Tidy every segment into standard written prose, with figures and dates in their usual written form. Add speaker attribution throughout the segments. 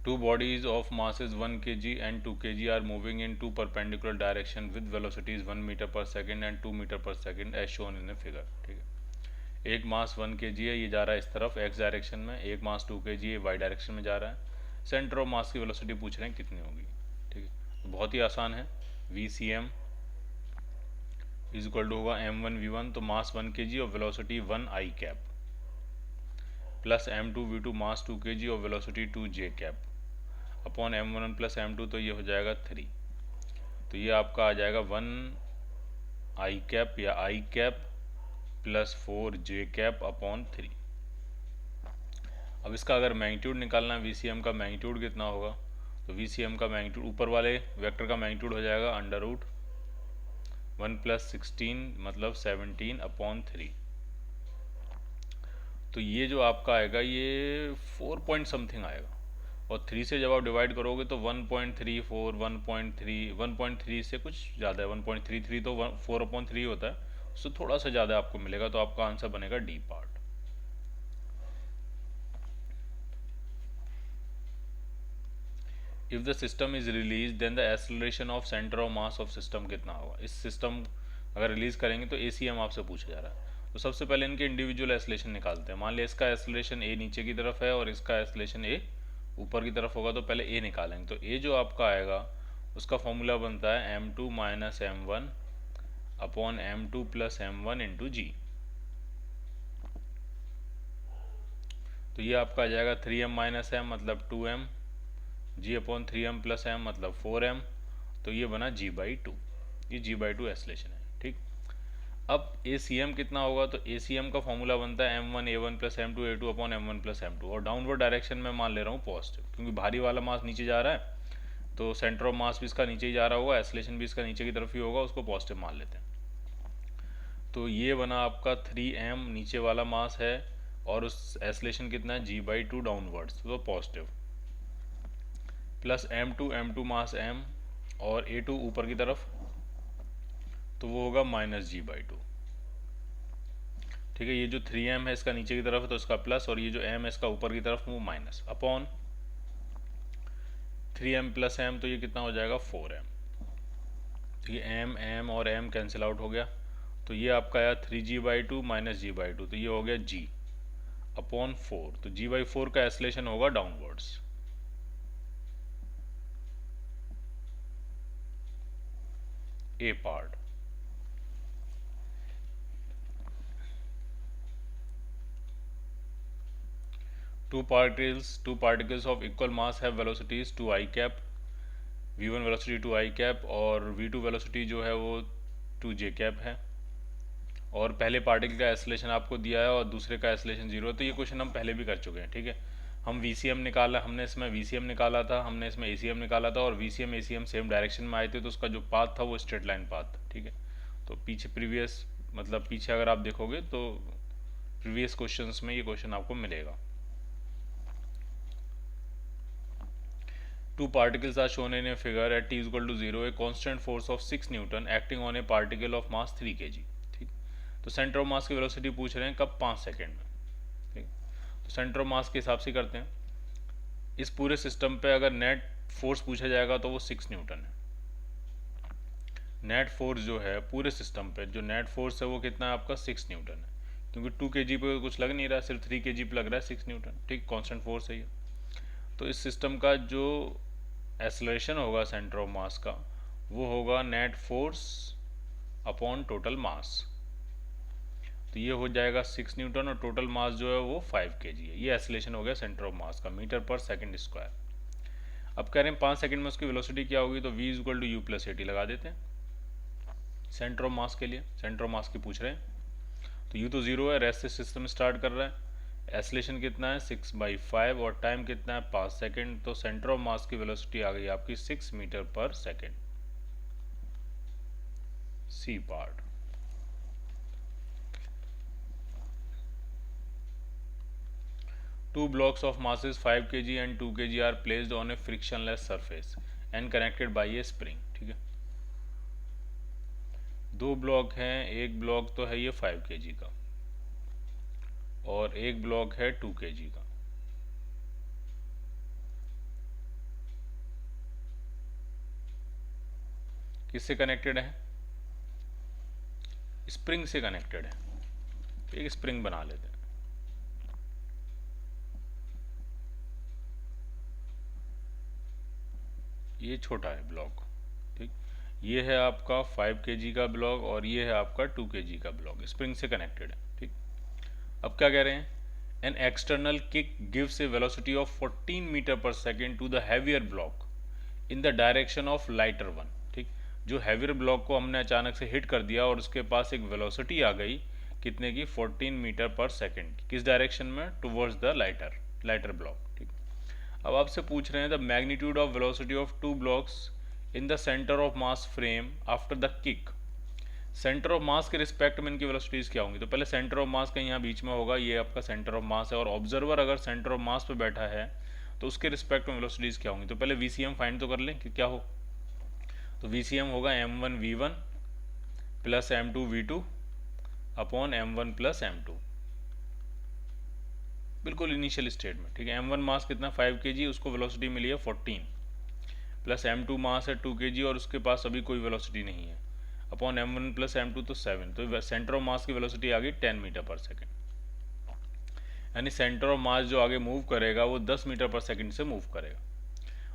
Speaker 1: Two bodies of masses 1 kg and 2 kg are moving in two perpendicular direction with velocities 1 meter per second and 2 meter per second as shown in a figure। ठीक है, एक मास 1 kg है, ये जा रहा है इस तरफ x डायरेक्शन में, एक मास 2 kg है, y डायरेक्शन में जा रहा है। सेंटर ऑफ मास की वेलोसिटी पूछ रहे हैं कितनी होगी। ठीक है, तो बहुत ही आसान है, VCM इज इक्वल टू होगा m1v1, तो मास 1 kg और velocity 1 i cap, plus m2v2 mass 2 kg और velocity 2 j cap upon m1 plus m2, तो ये हो जाएगा 3। तो ये आपका आ जाएगा 1 i कैप या i cap plus 4 j cap upon 3। अब इसका अगर मैग्नीट्यूड निकालना है, VCM का मैग्नीट्यूड कितना होगा, तो VCM का मैग्नीट्यूड ऊपर वाले वेक्टर का मैग्नीट्यूड हो जाएगा अंडर रूट 1 प्लस 16 मतलब 17 अपॉन 3। तो ये जो आपका आएगा ये 4 पॉइंट समथिंग आएगा, और 3 से जब आप डिवाइड करोगे तो 1.34 1.3 से कुछ ज़्यादा है, 1.33 तो 4/3 होता है, उससे थोड़ा सा ज़्यादा आपको मिलेगा, तो आपका आंसर बनेगा D part. If the system is release then the acceleration of centre of mass of system कितना होगा। इस सिस्टम अगर रिलीज करेंगे तो ACM आपसे पूछा जा रहा है, तो सबसे पहले इनके इंडिविजुअल एक्सेलरेशन निकालते हैं। मान लिया इसका एक्सेलरेशन A नीचे की तरफ है और इसका एक्सेलरेशन A ऊपर की तरफ होगा, तो पहले A निकालेंगे। तो A जो आपका आएगा उसका फॉर्मूला बनता है m2 minus m1 upon m2 plus m1 into g. तो ये आपका आ जाएगा 3m माइनस m मतलब 2m, जी अपॉन 3m प्लस m मतलब 4m, तो ये बना g/2। ये g/2 एक्सेलरेशन है। ठीक, अब ACM कितना होगा, तो ACM का फॉर्मूला बनता है m1a1 plus m2a2 upon m1 plus m2, और डाउनवर्ड डायरेक्शन में मान ले रहा हूँ पॉजिटिव, क्योंकि भारी वाला मास नीचे जा रहा है तो सेंटर ऑफ मास भी इसका नीचे ही जा रहा होगा, एक्सेलरेशन भी इसका नीचे की तरफ ही होगा, उसको पॉजिटिव मान लेते हैं। तो ये बना आपका 3m नीचे वाला मास है, और उस एक्सेलरेशन कितना है g/2 डाउनवर्ड्स, तो पॉजिटिव, प्लस m2 मास m और a2 ऊपर की तरफ, तो वो होगा माइनस g/2। ठीक है, ये जो 3m है इसका नीचे की तरफ है तो इसका प्लस, और ये जो m है इसका ऊपर की तरफ वो minus, upon 3m plus m, तो ये कितना हो जाएगा 4m। तो ये m और m कैंसिल आउट हो गया, तो ये आपका आया 3g/2 माइनस g/2, तो ये हो गया g अपॉन 4। तो g/4 का एक्सेलरेशन होगा downwards. A part. two particles of equal mass have velocities 2i cap, v1 velocity 2i cap और v2 वेलोसिटी जो है वो 2j कैप है, और पहले पार्टिकल का एक्सेलरेशन आपको दिया है और दूसरे का एक्सेलरेशन 0 है। तो ये क्वेश्चन हम पहले भी कर चुके हैं। ठीक है, हम VCM निकाला, हमने इसमें VCM निकाला था, हमने इसमें ACM निकाला था, और VCM ACM सेम डायरेक्शन में आए थे, तो उसका जो पाथ था वो स्ट्रेट लाइन पाथ था। ठीक है, तो पीछे प्रीवियस मतलब पीछे अगर आप देखोगे तो प्रीवियस क्वेश्चंस में ये क्वेश्चन आपको मिलेगा। Two particles are shown in a figure at t is equal to 0, a constant force of 6 Newton acting on a particle of mass 3 kg। ठीक, तो सेंटर ऑफ मास की वेलोसिटी पूछ रहे हैं कब, 5 सेकेंड में। ठीक, तो सेंटर ऑफ मास के हिसाब से करते हैं। इस पूरे सिस्टम पे अगर नेट फोर्स पूछा जाएगा तो वो 6 न्यूटन है। नेट फोर्स जो है पूरे सिस्टम पे, जो नेट फोर्स है वो कितना है आपका 6 न्यूटन है, क्योंकि 2 kg पे कुछ लग नहीं रहा है, सिर्फ 3 kg पे लग रहा है 6 न्यूटन। ठीक, कांस्टेंट फोर्स है ये। तो इस सिस्टम का जो एक्सेलरेशन होगा सेंटर ऑफ मास का, वो होगा net force upon total mass. तो ये हो जाएगा 6 न्यूटन, और टोटल मास जो है वो 5 kg है। ये एक्सेलरेशन हो गया सेंटर ऑफ मास का, मीटर पर सेकंड स्क्वायर। अब कह रहे हैं 5 सेकंड में उसकी वेलोसिटी क्या होगी, तो v equal to u plus a t लगा देते हैं सेंटर ऑफ मास के लिए। सेंटर ऑफ मास की पूछ रहे हैं, तो u तो 0 है, रेस्ट से सिस्टम स्टार्ट कर रहा है, एक्सेलरेशन कितना है 6/5, और टाइम कितना है 5 सेकेंड। तो सेंटर ऑफ मास की वेलोसिटी आ गई आपकी 6 metre per second. C part. Two blocks of masses 5 kg and 2 kg are placed on a frictionless surface and connected by a spring। ठीक है, दो ब्लॉक हैं, एक ब्लॉक तो है ये 5 kg का और एक ब्लॉक है 2 kg का। किससे कनेक्टेड है? स्प्रिंग से कनेक्टेड है। एक स्प्रिंग बना लेते हैं। ये छोटा है ब्लॉक, ठीक। ये है आपका 5 kg का ब्लॉक और ये है आपका 2 kg का ब्लॉक, स्प्रिंग से कनेक्टेड है, ठीक। अब क्या कह रहे हैं? An external kick gives a velocity of 14 metre per second to the heavier block in the direction of lighter one, ठीक। जो हैवियर ब्लॉक को हमने अचानक से हिट कर दिया और उसके पास एक वेलोसिटी आ गई कितने की? 14 मीटर पर सेकेंड। किस डायरेक्शन में? टुवर्ड्स द लाइटर ब्लॉक, ठीक। अब आपसे पूछ रहे हैं the magnitude of velocity of two blocks in the centre of mass frame after the kick. Centre of मास के रिस्पेक्ट में इनकी वेलोसिटीज़ क्या होंगी? तो पहले सेंटर ऑफ मास कहीं यहाँ बीच में होगा, ये आपका सेंटर ऑफ मास है, और ऑब्जर्वर अगर सेंटर ऑफ मास पे बैठा है तो उसके रिस्पेक्ट में वेलोसिटीज़ क्या होंगी? तो पहले VCM फाइंड तो कर लें कि क्या हो। तो VCM होगा m1v1 plus m2v2 upon m1 plus m2, बिल्कुल इनिशियल स्टेट में, ठीक है। m1 मास कितना? 5 kg, उसको वेलोसिटी मिली है 14, प्लस m2 मास है 2 kg और उसके पास अभी कोई वेलोसिटी नहीं है, अपॉन m1 प्लस m2 तो 7। तो सेंटर ऑफ मास की वेलोसिटी आ गई 10 मीटर पर सेकेंड, यानी सेंटर ऑफ मास जो आगे मूव करेगा वो 10 मीटर पर सेकेंड से मूव करेगा।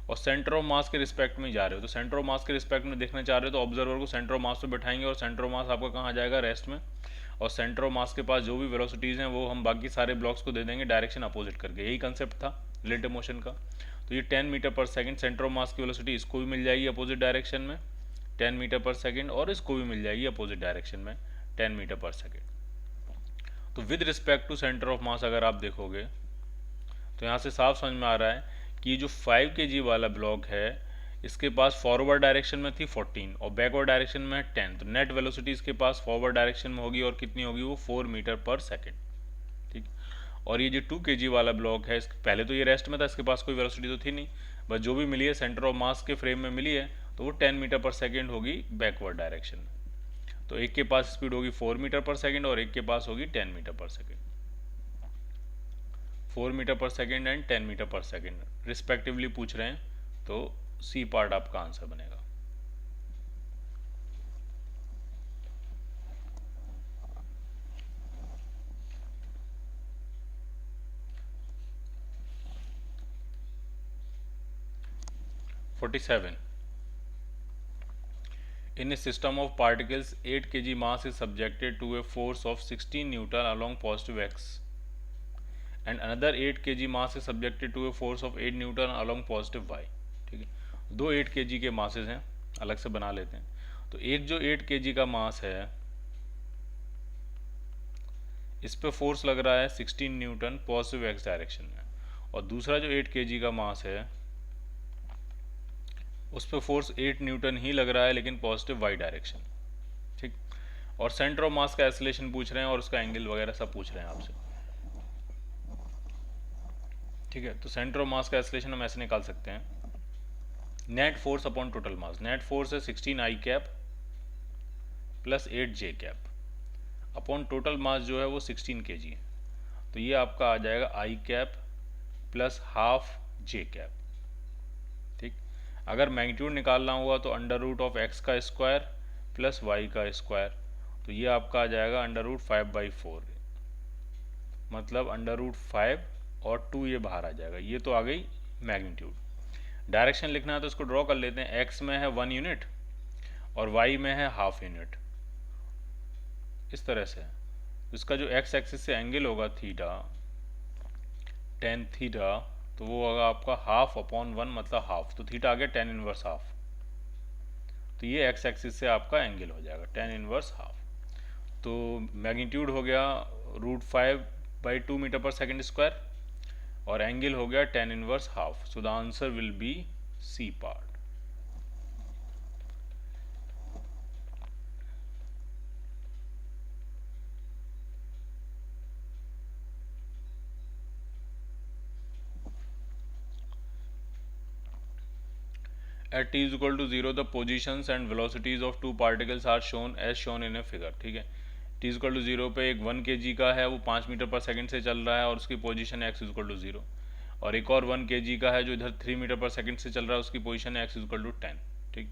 Speaker 1: और सेंटर ऑफ मास के रिस्पेक्ट में जा रहे हो, तो सेंटर ऑफ मास के रिस्पेक्ट में देखना चाह रहे हो तो ऑब्जर्वर को सेंटर ऑफ मास पे बैठाएंगे और सेंटर ऑफ मास आपका कहाँ आ जाएगा? रेस्ट में। और सेंटर ऑफ मास के पास जो भी वेलोसिटीज़ हैं वो हम बाकी सारे ब्लॉक्स को दे देंगे डायरेक्शन अपोजिट करके। यही कंसेप्ट था रिलेटिव मोशन का। तो ये 10 metre per second centre of मास की वेलोसिटी इसको भी मिल जाएगी अपोजिट डायरेक्शन में 10 मीटर पर सेकेंड, और इसको भी मिल जाएगी अपोजिट डायरेक्शन में 10 मीटर पर सेकेंड। तो with respect to centre of mass अगर आप देखोगे तो यहाँ से साफ समझ में आ रहा है कि जो 5 kg वाला ब्लॉक है इसके पास फॉरवर्ड डायरेक्शन में थी 14 और बैकवर्ड डायरेक्शन में 10, तो नेट वेलोसिटी इसके पास फॉरवर्ड डायरेक्शन में होगी और कितनी होगी? वो 4 मीटर पर सेकेंड, ठीक। और ये जो 2 kg वाला ब्लॉक है पहले तो ये रेस्ट में था, इसके पास कोई वेलोसिटी तो थी नहीं, बस जो भी मिली है सेंटर ऑफ मास के फ्रेम में मिली है तो वो 10 मीटर पर सेकेंड होगी बैकवर्ड डायरेक्शन में। तो एक के पास स्पीड होगी 4 मीटर पर सेकेंड और एक के पास होगी 10 metre per second. 4 metre per second and 10 metre per second respectively पूछ रहे हैं, तो सी पार्ट आपका आंसर बनेगा। (47) In a system of particles, 8 kg mass is subjected to a force of 16 Newton along positive x and another 8 kg mass is subjected to a force of 8 Newton along positive y, ठीक है। दो 8 kg के masses हैं, अलग से बना लेते हैं। तो एक जो 8 kg का मास है इस पे फोर्स लग रहा है 16 न्यूटन पॉजिटिव एक्स डायरेक्शन में, और दूसरा जो 8 kg का मास है उस पर फोर्स 8 न्यूटन ही लग रहा है लेकिन पॉजिटिव वाई डायरेक्शन, ठीक। और सेंटर ऑफ मास का एक्सेलरेशन पूछ रहे हैं और उसका एंगल वगैरह सब पूछ रहे हैं आपसे, ठीक है। तो सेंटर ऑफ मास का एक्सेलरेशन हम ऐसे निकाल सकते हैं, net force upon total mass. Net force है 16 आई कैप प्लस 8 जे कैप अपॉन टोटल मास जो है वो 16 kg है, तो ये आपका आ जाएगा आई कैप प्लस हाफ जे कैप, ठीक। अगर मैग्नीट्यूड निकालना हुआ तो अंडर रूट ऑफ एक्स का स्क्वायर प्लस वाई का स्क्वायर, तो ये आपका आ जाएगा अंडर रूट 5/4, मतलब अंडर रूट 5 और 2 ये बाहर आ जाएगा। ये तो आ गई मैग्नीट्यूड। डायरेक्शन लिखना है तो इसको ड्रॉ कर लेते हैं। एक्स में है 1 यूनिट और वाई में है हाफ यूनिट, इस तरह से। इसका जो एक्स एक्सिस से एंगल होगा थीटा, tan थीटा, तो वो होगा आपका हाफ अपॉन 1 मतलब हाफ, तो थीटा आ गया tan इनवर्स हाफ, तो ये एक्स एक्सिस से आपका एंगल हो जाएगा tan इनवर्स हाफ। तो मैग्नीट्यूड हो गया √5/2 मीटर पर सेकेंड स्क्वायर और एंगल हो गया tan inverse half, so the answer will be C part. At t is equal to 0 the positions and velocities of two particles are shown as shown in a figure, ठीक है। t is equal to 0 पे एक 1 kg का है वो 5 metre per second से चल रहा है और उसकी पोजीशन है x is equal to 0, और एक और 1 kg का है जो इधर 3 मीटर पर सेकंड से चल रहा है उसकी पोजीशन है x is equal to 10, ठीक।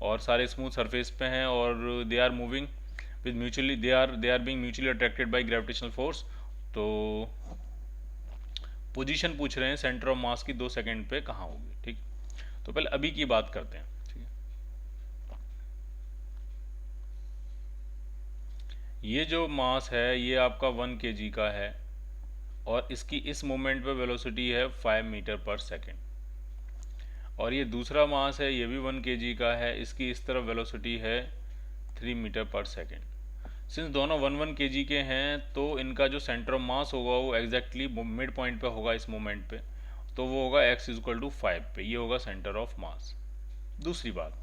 Speaker 1: और सारे स्मूथ सरफेस पे हैं और they are moving with mutually they are being mutually attracted by gravitational force. तो पोजीशन पूछ रहे हैं सेंटर ऑफ मास की 2 सेकंड पे कहाँ होगी। ठीक, तो पहले अभी की बात करते हैं। ठीक है, ये जो मास है ये आपका 1 kg का है और इसकी इस मोमेंट पे वेलोसिटी है 5 मीटर पर सेकेंड। और ये दूसरा मास है, ये भी 1 kg का है, इसकी इस तरफ वेलोसिटी है 3 मीटर पर सेकेंड। सिंस दोनों 1 kg के हैं तो इनका जो सेंटर ऑफ मास होगा वो एग्जैक्टली मिड पॉइंट पे होगा इस मोमेंट पे, तो वो होगा x=5 पे, ये होगा सेंटर ऑफ मास। दूसरी बात,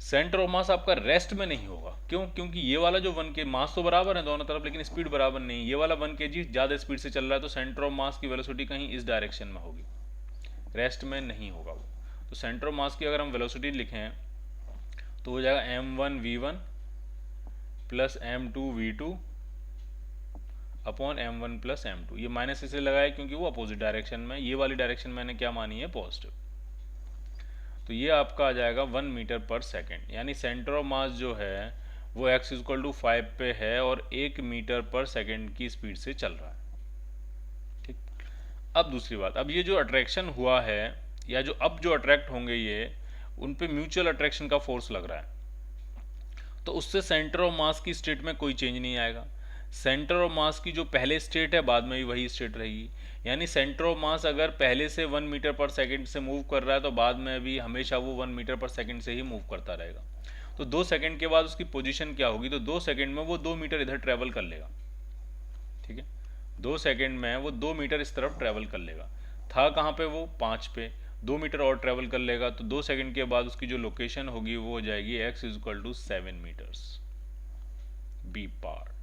Speaker 1: सेंटर ऑफ मास आपका रेस्ट में नहीं होगा। क्यों? क्योंकि ये वाला जो 1 kg मास तो बराबर है दोनों तरफ, लेकिन स्पीड बराबर नहीं। ये वाला 1 kg ज़्यादा स्पीड से चल रहा है, तो सेंटर ऑफ मास की वेलोसिटी कहीं इस डायरेक्शन में होगी, रेस्ट में नहीं होगा वो। तो सेंटर ऑफ मास की अगर हम वेलोसिटी लिखें तो हो जाएगा m1v1 plus m2v2 upon m1 plus m2। ये माइनस इसे लगाया क्योंकि वो अपोजिट डायरेक्शन में, ये वाली डायरेक्शन मैंने क्या मानी है, पॉजिटिव। तो ये आपका आ जाएगा 1 मीटर पर सेकेंड, यानी सेंटर ऑफ मास जो है वो x=5 पे है और 1 मीटर पर सेकेंड की स्पीड से चल रहा है। ठीक, अब दूसरी बात, अब ये जो अट्रैक्शन हुआ है या जो अब जो अट्रैक्ट होंगे ये, उन पे म्यूचुअल अट्रैक्शन का फोर्स लग रहा है, तो उससे सेंटर ऑफ मास की स्टेट में कोई चेंज नहीं आएगा। सेंटर ऑफ मास की जो पहले स्टेट है बाद में भी वही स्टेट रहेगी, यानी सेंटर ऑफ मास अगर पहले से 1 मीटर पर सेकंड से मूव कर रहा है तो बाद में भी हमेशा वो 1 मीटर पर सेकंड से ही मूव करता रहेगा। तो 2 सेकंड के बाद उसकी पोजीशन क्या होगी, तो 2 सेकंड में वो 2 मीटर इधर ट्रेवल कर लेगा। ठीक है, 2 सेकंड में वो 2 मीटर इस तरफ ट्रेवल कर लेगा। था कहाँ पे वो, 5 पे, 2 मीटर और ट्रेवल कर लेगा, तो 2 सेकंड के बाद उसकी जो लोकेशन होगी वो हो जाएगी x=7 मीटर्स, बी पार्ट।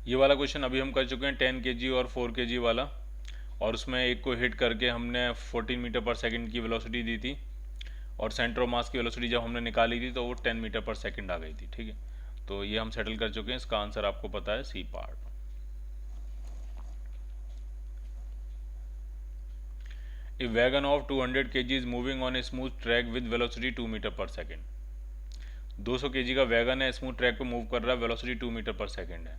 Speaker 1: ये वाला क्वेश्चन अभी हम कर चुके हैं 10 kg और 4 kg वाला, और उसमें एक को हिट करके हमने 14 मीटर पर सेकंड की वेलोसिटी दी थी और सेंटर ऑफ मास की वेलोसिटी जब हमने निकाली थी तो वो 10 मीटर पर सेकंड आ गई थी। ठीक है, तो ये हम सेटल कर चुके हैं, इसका आंसर आपको पता है, C part. A wagon of 200 kg is moving on a smooth track with velocity 2 metre per second. 200 kg का वैगन है, स्मूथ ट्रैक पे मूव कर रहा है, वेलोसिटी 2 मीटर पर सेकंड है।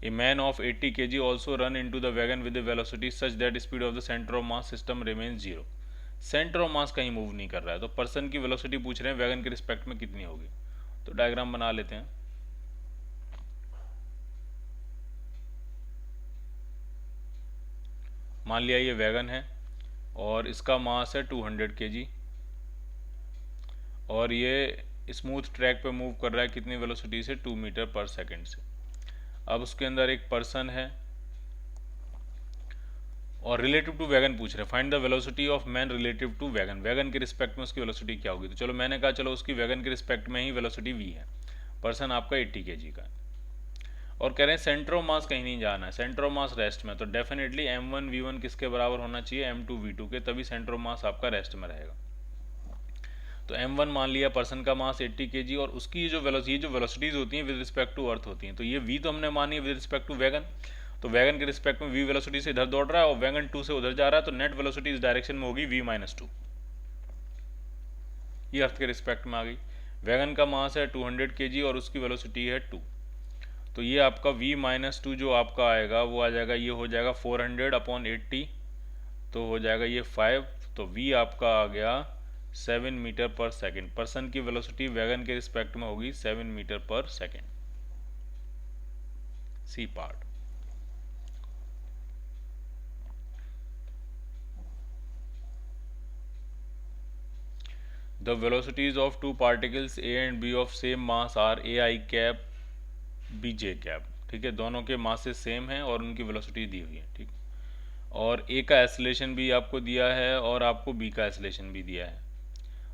Speaker 1: A man of 80 kg also run into the wagon with a velocity such that speed of the center of mass system remains 0. Centre of मास कहीं move नहीं कर रहा है, तो पर्सन की वेलोसिटी पूछ रहे हैं वैगन के रिस्पेक्ट में कितनी होगी। तो डायग्राम बना लेते हैं। मान लिया ये वैगन है और इसका मास है 200 kg और ये स्मूथ ट्रैक पे मूव कर रहा है कितनी वेलोसिटी से, 2 मीटर पर सेकंड से। अब उसके अंदर एक पर्सन है और रिलेटिव टू वैगन पूछ रहे हैं, find the velocity of man relative to wagon. Wagon के रिस्पेक्ट में उसकी वेलोसिटी क्या होगी, तो चलो मैंने कहा चलो उसकी वैगन के रिस्पेक्ट में ही वेलोसिटी v है। पर्सन आपका 80 kg का है और कह रहे हैं सेंटर ऑफ मास कहीं नहीं जाना है, सेंटर ऑफ मास रेस्ट में, तो डेफिनेटली m1v1 किसके बराबर होना चाहिए, m2v2 के, तभी सेंटर ऑफ मास आपका रेस्ट में रहेगा। तो m1 मान लिया पर्सन का मास 80 kg और उसकी जो वेलोसिटीज होती हैं विद रिस्पेक्ट टू अर्थ होती हैं, तो ये v तो हमने मानी है विद रिस्पेक्ट टू वैगन, तो वैगन के रिस्पेक्ट में v वेलोसिटी से इधर दौड़ रहा है और वैगन 2 से उधर जा रहा है, तो नेट वेलोसिटी इस डायरेक्शन में होगी v-2। ये अर्थ के रिस्पेक्ट में आ गई। वैगन का मास है 200 kg और उसकी वेलोसिटी है 2, तो ये आपका v-2 जो आपका आएगा वो आ जाएगा, ये हो जाएगा 400/80, तो हो जाएगा ये 5, तो v आपका आ गया 7 मीटर पर सेकेंड। पर्सन की वेलोसिटी वैगन के रिस्पेक्ट में होगी 7 metre per second, C part. The velocities of 2 particles a and b of same mass are ai cap bj cap. ठीक है, दोनों के मासेस सेम हैं और उनकी वेलोसिटी दी हुई है। ठीक, और a का एक्सेलरेशन भी आपको दिया है और आपको b का एक्सेलरेशन भी दिया है।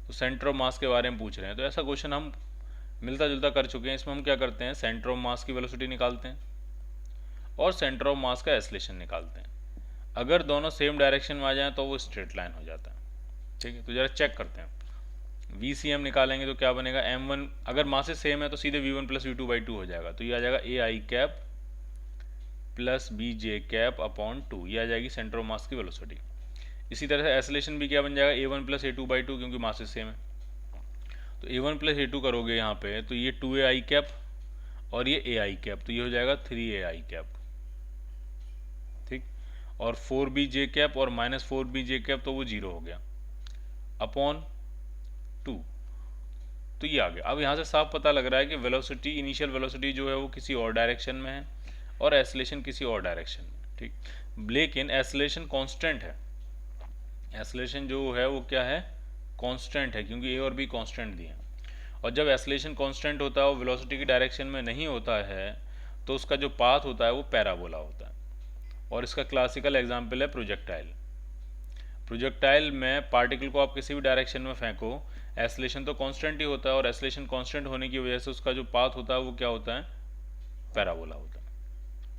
Speaker 1: तो सेंटर ऑफ मास के बारे में पूछ रहे हैं, तो ऐसा क्वेश्चन हम मिलता जुलता कर चुके हैं। इसमें हम क्या करते हैं, सेंटर ऑफ मास की वेलोसिटी निकालते हैं और सेंटर ऑफ मास का एक्सेलरेशन निकालते हैं। अगर दोनों सेम डायरेक्शन में आ जाएं तो वो स्ट्रेट लाइन हो जाता है। ठीक है, तो जरा चेक करते हैं। VCM निकालेंगे तो क्या बनेगा, m1 अगर मासेस सेम है तो सीधे v1 + v2/2 हो जाएगा, तो ये आ जाएगा ai cap plus B J cap upon 2, ये आ जाएगी सेंटर ऑफ मास की वेलोसिटी। इसी तरह से एसलेशन भी क्या बन जाएगा, A1 प्लस A2/2, क्योंकि मासेस सेम है। तो A1 प्लस A2 करोगे यहाँ पे तो ये 2AI कैप और ये AI कैप, तो ये हो जाएगा 3AI कैप, ठीक। और 4BJ कैप और माइनस 4BJ कैप, तो वो 0 हो गया अपॉन 2। तो ये आ गया। अब यहाँ से साफ पता लग रहा है कि वेलोसिटी, इनिशियल वेलोसिटी जो है वो किसी और डायरेक्शन में है और एसलेशन किसी और डायरेक्शन में, ठीक। लेकिन एसलेशन कांस्टेंट है, एसलेशन जो है वो क्या है, कांस्टेंट है, क्योंकि ए और बी कांस्टेंट दिए हैं। और जब एसलेशन कांस्टेंट होता है और वेलोसिटी की डायरेक्शन में नहीं होता है तो उसका जो पाथ होता है वो पैराबोला होता है। और इसका क्लासिकल एग्जाम्पल है प्रोजेक्टाइल। प्रोजेक्टाइल में पार्टिकल को आप किसी भी डायरेक्शन में फेंको, एसलेशन तो कांस्टेंट ही होता है, और एसलेशन कांस्टेंट होने की वजह से उसका जो पाथ होता है वो क्या होता है, पैराबोला होता है,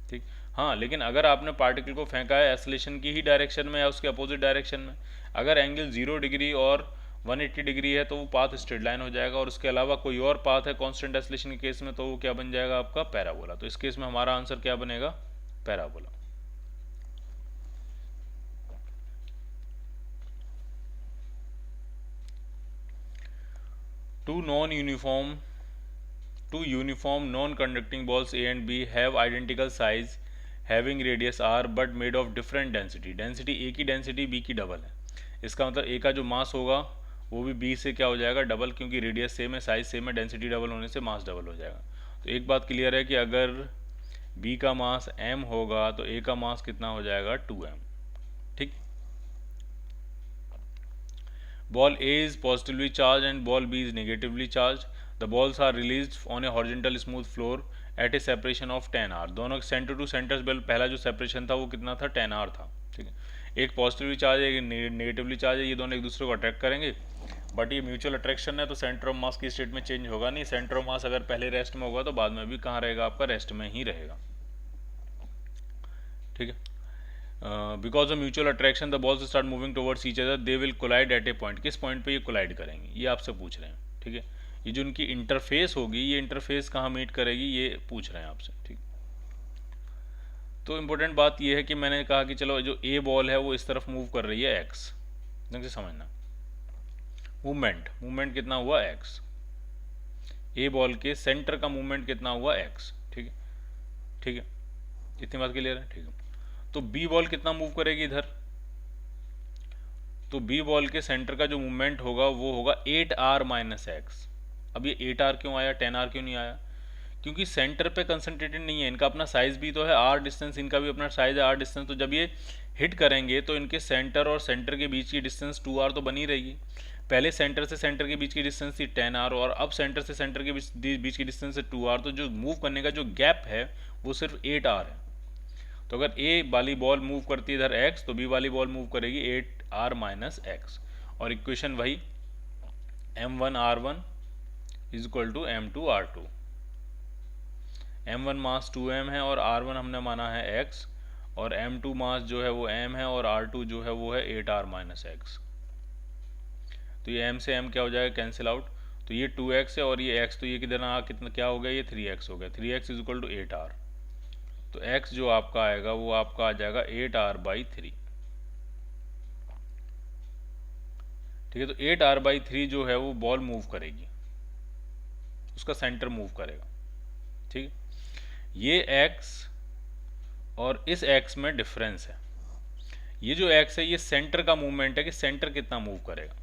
Speaker 1: ठीक। हाँ, लेकिन अगर आपने पार्टिकल को फेंका है एसलेशन की ही डायरेक्शन में या उसके अपोजिट डायरेक्शन में, अगर एंगल 0 डिग्री और 180 डिग्री है तो वो पाथ स्ट्रेट लाइन हो जाएगा, और उसके अलावा कोई और पाथ है कांस्टेंट एसलेशन के केस में तो वो क्या बन जाएगा, आपका पैराबोला। तो इस केस में हमारा आंसर क्या बनेगा, parabola. Two uniform non-conducting balls A and B have identical size having radius r but made of different density। Density A की डेंसिटी B की डबल है, इसका मतलब A का जो मास होगा वो भी B से क्या हो जाएगा, डबल, क्योंकि रेडियस सेम है, साइज सेम है, डेंसिटी डबल होने से मास डबल हो जाएगा। तो एक बात क्लियर है कि अगर B का मास m होगा तो A का मास कितना हो जाएगा, 2m, ठीक। Ball A is positively charged and ball B is negatively charged. The balls are released on a horizontal smooth floor at a separation of 10 r। दोनों सेंटर टू सेंटर बेल, पहला जो separation था वो कितना था, 10 r था, ठीक है। एक पॉजिटिवली चार्ज है, एक नेगेटिवली चार्ज है, ये दोनों एक दूसरे को अट्रैक्ट करेंगे, बट ये म्यूचुअल अट्रैक्शन है तो सेंटर ऑफ मास की स्टेट में चेंज होगा नहीं। सेंटर ऑफ मास अगर पहले रेस्ट में होगा तो बाद में भी कहाँ रहेगा, आपका रेस्ट में ही रहेगा, ठीक है। Because of mutual attraction the balls start moving towards each other, they will collide at a point. किस पॉइंट पे ये कोलाइड करेंगे, ये आपसे पूछ रहे हैं, ठीक है। ये जो उनकी इंटरफेस होगी, ये इंटरफेस कहाँ मीट करेगी, ये पूछ रहे हैं आपसे, ठीक। तो इम्पोर्टेंट बात ये है कि मैंने कहा कि चलो जो ए बॉल है वो इस तरफ मूव कर रही है एक्स, ढंग से समझना। मूवमेंट कितना हुआ, एक्स। ए बॉल के सेंटर का मूवमेंट कितना हुआ, एक्स, ठीक है, ठीक है, इतनी बात क्लियर है, ठीक है। तो बी बॉल कितना मूव करेगी इधर, तो बी बॉल के सेंटर का जो मूवमेंट होगा वो होगा 8r माइनस एक्स। अब ये 8r क्यों आया, 10r क्यों नहीं आया, क्योंकि सेंटर पे कंसंट्रेटेड नहीं है, इनका अपना साइज भी तो है, r डिस्टेंस, इनका भी अपना साइज है r डिस्टेंस। तो जब ये हिट करेंगे तो इनके सेंटर और सेंटर के बीच की डिस्टेंस 2r तो बनी रहेगी। पहले सेंटर से सेंटर के बीच की डिस्टेंस थी 10r, और अब सेंटर से सेंटर के बीच की डिस्टेंस है 2r, तो जो मूव करने का जो गैप है वो सिर्फ 8r है। तो अगर ए वाली बॉल मूव करती है इधर x, तो बी वाली बॉल मूव करेगी 8r माइनस एक्स। और इक्वेशन वही m1r1 is equal to m2r2। m1 mass 2m है और r1 हमने माना है x, और m2 मास जो है वो m है और r2 जो है वो है 8r माइनस एक्स। तो ये m से m क्या हो जाएगा, कैंसिल आउट। तो ये 2x है और ये x, तो ये कितना क्या हो गया, ये 3x हो गया। 3x is equal to 8r। तो x जो आपका आएगा वो आपका आ जाएगा 8r/3, ठीक है। तो 8r/3 जो है वो बॉल मूव करेगी, उसका सेंटर मूव करेगा, ठीक है। ये x और इस x में डिफरेंस है। ये जो x है ये सेंटर का मूवमेंट है कि सेंटर कितना मूव करेगा,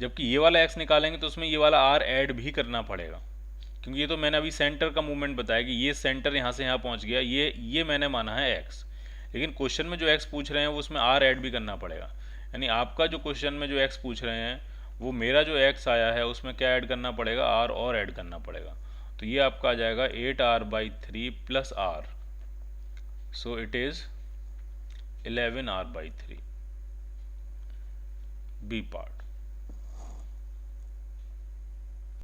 Speaker 1: जबकि ये वाला x निकालेंगे तो उसमें ये वाला r ऐड भी करना पड़ेगा, क्योंकि ये तो मैंने अभी सेंटर का मूवमेंट बताया कि ये सेंटर यहाँ से यहाँ पहुँच गया, ये मैंने माना है x। लेकिन क्वेश्चन में जो x पूछ रहे हैं वो उसमें r ऐड भी करना पड़ेगा। यानी आपका जो क्वेश्चन में जो x पूछ रहे हैं वो मेरा जो x आया है उसमें क्या ऐड करना पड़ेगा, r और ऐड करना पड़ेगा। तो ये आपका आ जाएगा 8r/3 plus r, so it is 11r/3 B part.